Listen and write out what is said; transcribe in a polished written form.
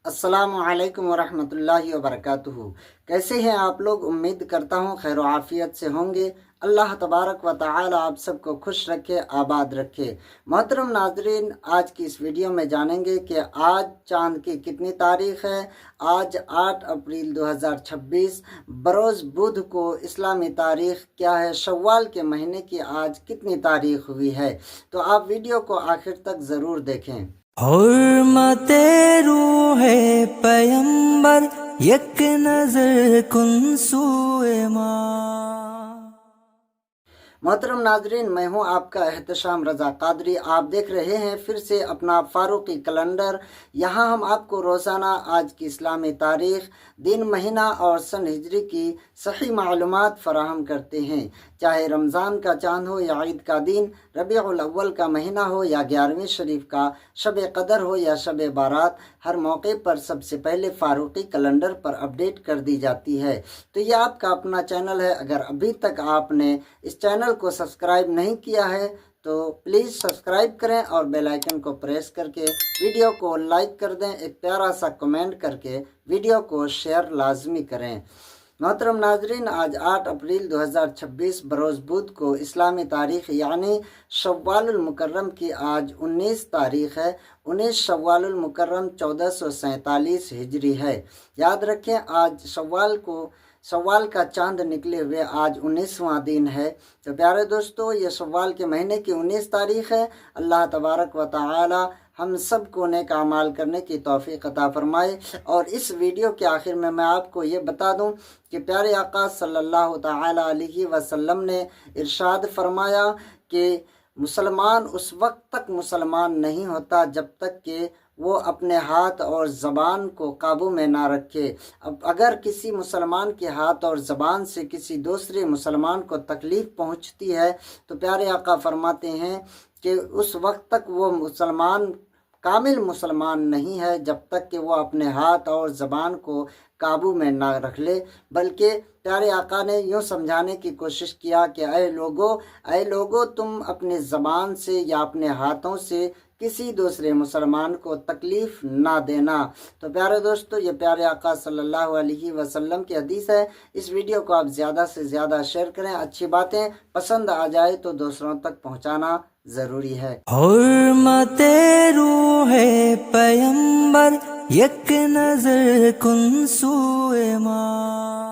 السلام علیکم ورحمۃ اللہ وبرکاتہ۔ کیسے ہیں آپ لوگ؟ امید کرتا ہوں خیر و عافیت سے ہوں گے۔ اللہ تبارک و تعالی آپ سب کو خوش رکھے، آباد رکھے۔ محترم ناظرین، آج کی اس ویڈیو میں جانیں گے کہ آج چاند کی کتنی تاریخ ہے۔ آج 8 اپریل 2026 بروز بدھ کو اسلامی تاریخ کیا ہے، شوال کے مہینے کی آج کتنی تاریخ ہوئی ہے، تو آپ ویڈیو کو آخر تک ضرور دیکھیں۔ حرمت روح پیمبر یک نظر کن سوئے ماں۔ محترم ناظرین، میں ہوں آپ کا احتشام رضا قادری۔ آپ دیکھ رہے ہیں پھر سے اپنا فاروقی کیلنڈر۔ یہاں ہم آپ کو روزانہ آج کی اسلامی تاریخ، دن، مہینہ اور سن ہجری کی صحیح معلومات فراہم کرتے ہیں۔ چاہے رمضان کا چاند ہو یا عید کا دن، ربیع الاول کا مہینہ ہو یا 11ویں شریف کا شب قدر ہو یا شب بارات، ہر موقع پر سب سے پہلے فاروقی کیلنڈر پر اپڈیٹ کر دی جاتی ہے۔ تو یہ آپ کا اپنا چینل ہے۔ اگر ابھی تک آپ نے اس چینل کو سبسکرائب نہیں کیا ہے تو پلیز سبسکرائب کریں اور بیل آئیکن کو پریس کر کے ویڈیو کو لائک کر دیں۔ ایک پیارا سا کمنٹ کر کے ویڈیو کو شیئر لازمی کریں۔ محترم ناظرین، آج 8 اپریل 2026 بروز بدھ کو اسلامی تاریخ یعنی شوال المکرم کی آج 19 تاریخ ہے۔ 19 شوال المکرم 1447 ہجری ہے۔ یاد رکھیں، آج شوال کا چاند نکلے ہوئے آج 19واں دن ہے۔ تو پیارے دوستو، یہ شوال کے مہینے کی 19 تاریخ ہے۔ اللہ تبارک و تعالی ہم سب کو نیک اعمال کرنے کی توفیق عطا فرمائے۔ اور اس ویڈیو کے آخر میں آپ کو یہ بتا دوں کہ پیارے آقا صلی اللہ تعالی علیہ وسلم نے ارشاد فرمایا کہ مسلمان اس وقت تک مسلمان نہیں ہوتا جب تک کہ وہ اپنے ہاتھ اور زبان کو قابو میں نہ رکھے۔ اب اگر کسی مسلمان کے ہاتھ اور زبان سے کسی دوسرے مسلمان کو تکلیف پہنچتی ہے تو پیارے آقا فرماتے ہیں کہ اس وقت تک وہ کامل مسلمان نہیں ہے جب تک کہ وہ اپنے ہاتھ اور زبان کو قابو میں نہ رکھ لے۔ بلکہ پیارے آقا نے یوں سمجھانے کی کوشش کیا کہ اے لوگو تم اپنی زبان سے یا اپنے ہاتھوں سے کسی دوسرے مسلمان کو تکلیف نہ دینا۔ تو پیارے دوستو، یہ پیارے آقا صلی اللہ علیہ وسلم کی حدیث ہے۔ اس ویڈیو کو آپ زیادہ سے زیادہ شیئر کریں۔ اچھی باتیں پسند آ جائے تو دوسروں تک پہنچانا ضروری ہے۔ حرمت روح پیمبر یک نظر کن سوئے ماں۔